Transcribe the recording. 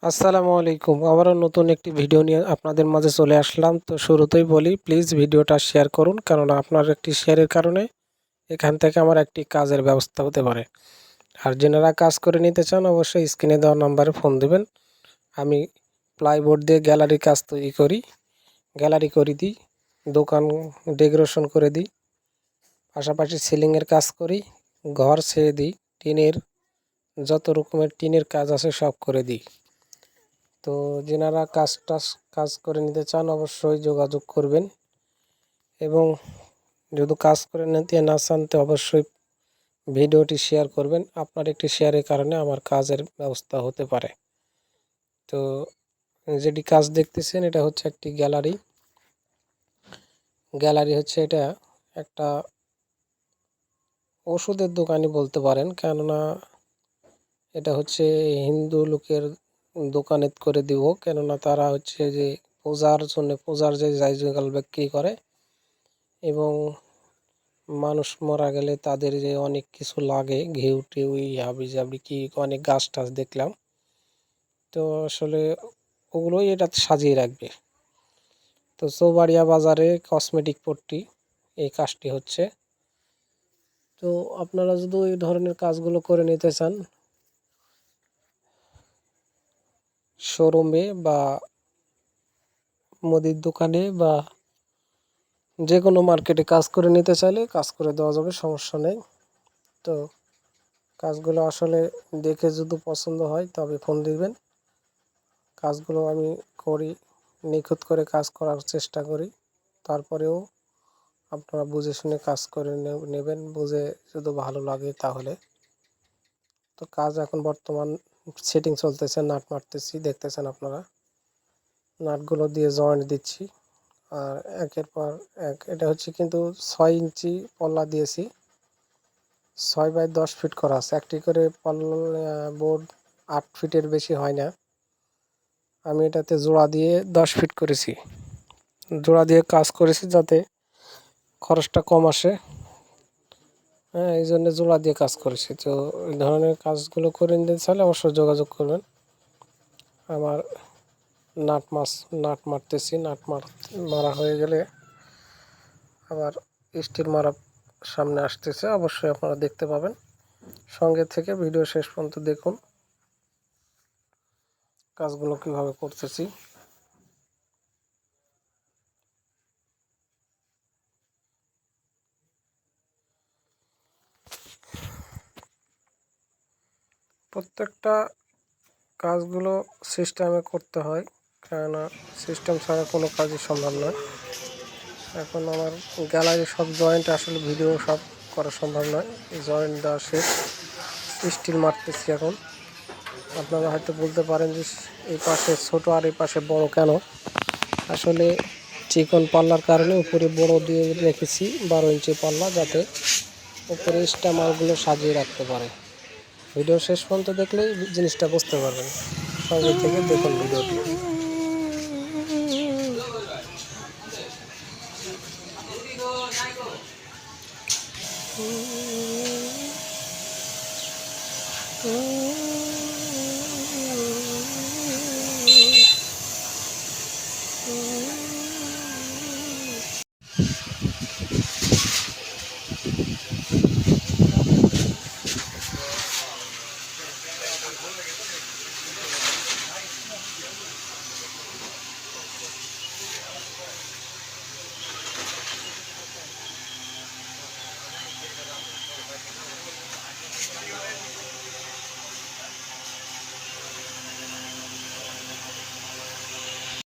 আসসালামু আলাইকুম। আবারও নতুন একটি ভিডিও নিয়ে আপনাদের মাঝে চলে আসলাম। তো শুরুতেই বলি, প্লিজ ভিডিওটা শেয়ার করুন, কেননা আপনার একটি শেয়ারের কারণে এখান থেকে আমার একটি কাজের ব্যবস্থা হতে পারে। আর যারা কাজ করে নিতে চান অবশ্যই স্ক্রিনে দেওয়া নাম্বারে ফোন দিবেন। আমি প্লাইবোর্ড দিয়ে গ্যালারি কাজ তৈরি করি, গ্যালারি করে দিই, দোকান ডেকোরেশন করে দিই, পাশাপাশি সিলিংয়ের কাজ করি, ঘর ছেড়ে দিই, টিনের যত রকমের টিনের কাজ আছে সব করে দিই। তো যেনারা কাজ করে নিতে চান অবশ্যই যোগাযোগ করবেন, এবং যদি কাজ করে নিতে না চান তো অবশ্যই ভিডিওটি শেয়ার করবেন। আপনার একটি শেয়ারের কারণে আমার কাজের ব্যবস্থা হতে পারে। তো যেটি কাজ দেখতেছেন এটা হচ্ছে একটি গ্যালারি। গ্যালারি হচ্ছে এটা একটা ওষুধের দোকানই বলতে পারেন, কেননা এটা হচ্ছে হিন্দু লোকের দোকানে করে দিব, কেননা তারা হচ্ছে যে পূজার জন্য পূজার যে জায়গাল বিক্রি করে, এবং মানুষ মারা গেলে তাদের যে অনেক কিছু লাগে, ঘিউ টিউ হাবি জাবি কি অনেক গাছ টাছ দেখলাম, তো আসলে ওগুলোই এটা সাজিয়ে রাখবে। তো চৌবাড়িয়া বাজারে কসমেটিক পট্টি এই কাজটি হচ্ছে। তো আপনারা যদি এই ধরনের কাজগুলো করে নিতে চান শোরুমে বা মুদির দোকানে বা যে কোনো মার্কেটে কাজ করে নিতে চাইলে কাজ করে দেওয়া যাবে, সমস্যা নেই। তো কাজগুলো আসলে দেখে যদি পছন্দ হয় তবে ফোন দিবেন। কাজগুলো আমি করি, নিখুঁত করে কাজ করার চেষ্টা করি। তারপরেও আপনারা বুঝে শুনে কাজ করে নেবেন, বুঝে যদি ভালো লাগে তাহলে। তো কাজ এখন বর্তমান সেটিং চলতেছে, নাট মারতেছি, দেখতেছেন আপনারা। নাটগুলো দিয়ে জয়েন্ট দিচ্ছি, আর একের পর এক। এটা হচ্ছে কিন্তু 6 ইঞ্চি পল্লা দিয়েছি, 6 বাই 10 ফিট করা আছে। একটি করে বোর্ড 8 ফিটের বেশি হয় না। আমি এটাতে জোড়া দিয়ে 10 ফিট করেছি, জোড়া দিয়ে কাজ করেছি যাতে খরচটা কম আসে। হ্যাঁ, এই জন্য জোড়া দিয়ে কাজ করেছি। তো এই ধরনের কাজগুলো করে নিতে চাইলে অবশ্যই যোগাযোগ করবেন। আমার নাট মারতেছি, মারা হয়ে গেলে আবার স্টিল মারা সামনে আসতেছে, অবশ্যই আপনারা দেখতে পাবেন। সঙ্গে থেকে ভিডিও শেষ পর্যন্ত দেখুন কাজগুলো কিভাবে করতেছি। প্রত্যেকটা কাজগুলো সিস্টেমে করতে হয়, কেননা সিস্টেম ছাড়া কোনো কাজই সম্ভব নয়। এখন আমার গ্যালারি সব জয়েন্ট আসলে ভিডিও সব করা সম্ভব নয়, জয়েন্ট দেওয়া শেষ, স্টিল মারতেছি এখন। আপনারা হয়তো বলতে পারেন যে এই পাশে ছোট আর এই পাশে বড় কেন। আসলে চিকন পাল্লার কারণে উপরে বড় দিয়ে রেখেছি 12 ইঞ্চি পাল্লা, যাতে উপরে এক্সট্রা মালগুলো সাজিয়ে রাখতে পারে। ভিডিও শেষ পর্যন্ত দেখলেই জিনিসটা বুঝতে পারবেন, সঙ্গে থেকে দেখুন ভিডিওটি।